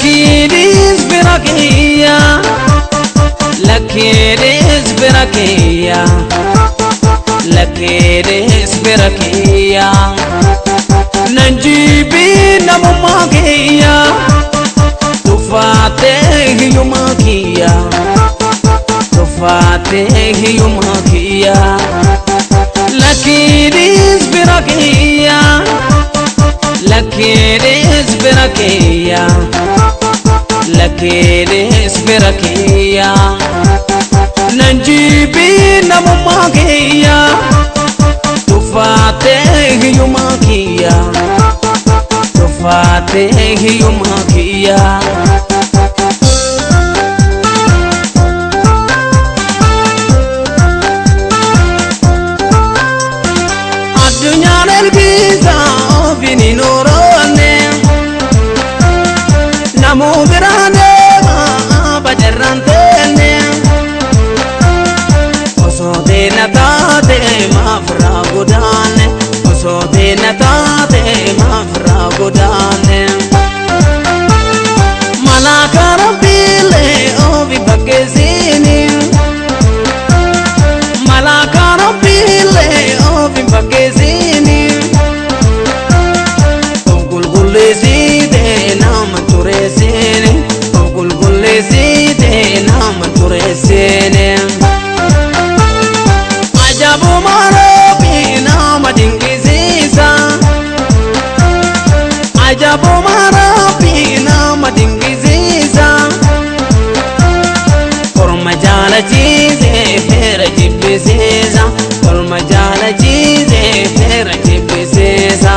Lakiris birakiya, lakiris birakiya, lakiris birakiya. Nanjibi namumakiya, tufate hiyumakiya, tufate hiyumakiya. Lakiris birakiya, lakiris birakiya, lakiris birakiya. Nanjibi namumakiya, tufate hiyumakiya, tufate hiyumakiya. Adunya nelbiza bini norone, namu birane ma bajarantene. Oso de natate ma fragodane, oso de natate ma fragodane. Malakara bile ovi bakezini, malakara bile ovi bakezini. Gul gulezi de nam turesene, gul gulezi de nam turesene. Ajabu marabi nam dingiziza, ajabu marabi nam dingiziza. Korma jala chize fera jibbiziza, korma jala chize fera jibbiziza.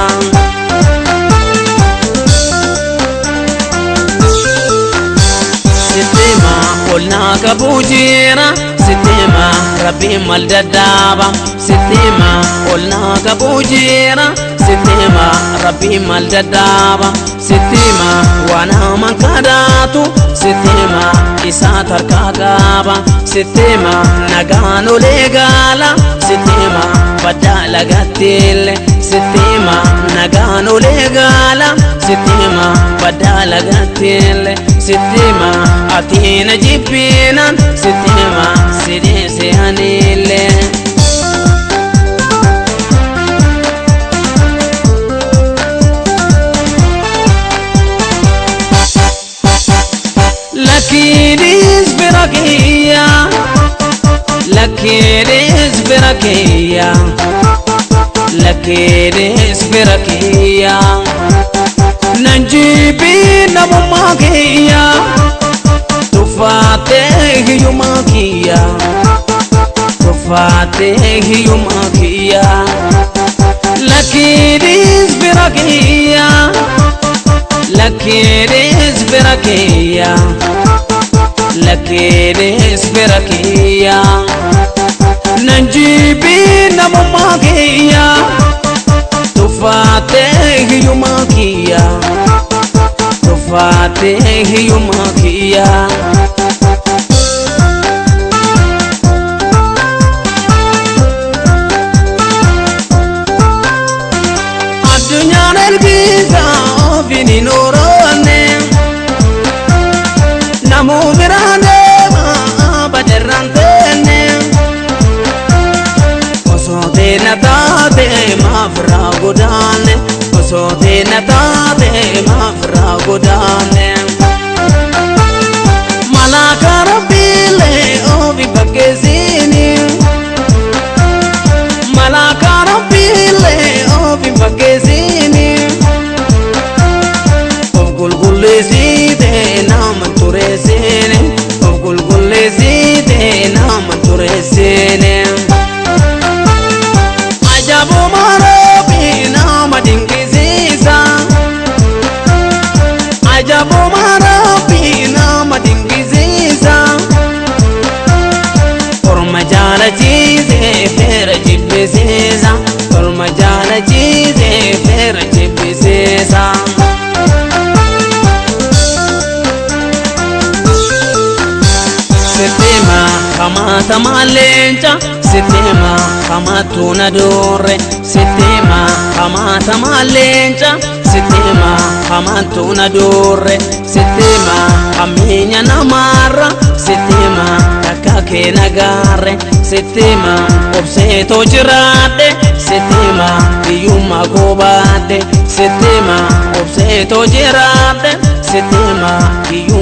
Sistema olna kabujira, sistema rabbi maldadaba. Sistema olna kabujira, sistema rabbi maldadaba. Sistema wana mankadatu, sistema isa tarkagaba. Sistema nagano legala, sistema badala gatile. Sistema nagano legala, sistema badala gatile. Sistema atina jibinan, sistema sidese hanile. Lakiris birakiya, lakiris birakiya, lakiris birakiya. Nanjibi namumakiya, tufate hiyumakiya, tufate hiyumakiya. Lakiris birakiya, lakiris birakiya, lakiris birakiya. Nanjibi namumakiya, tufate hiyumakiya, tufate hiyumakiya. Adunya nelbiza bini norone, namu birane ma bajarantene. Oso de natate ma fragodane, oso de natate ma fragodane. Malakara bile ovi bakezini, malakara bile ovi bakezini. Gul gulezi de nam turesene, gul gulezi de nam turesene. Ajabu marabi nam dingiziza, ajabu marabi nam dingiziza. Korma jala chize fera jibbiziza, korma jala chize fera jibbiziza. Sistema kamata malencha, sistema kamatu nadore. Sistema kamata malencha, Sistema hamantu na durre Sistema haminya na marra Sistema takake na garre Sistema obseto jirade Sistema iyuma gobade Sistema obseto jirade Sistema iyuma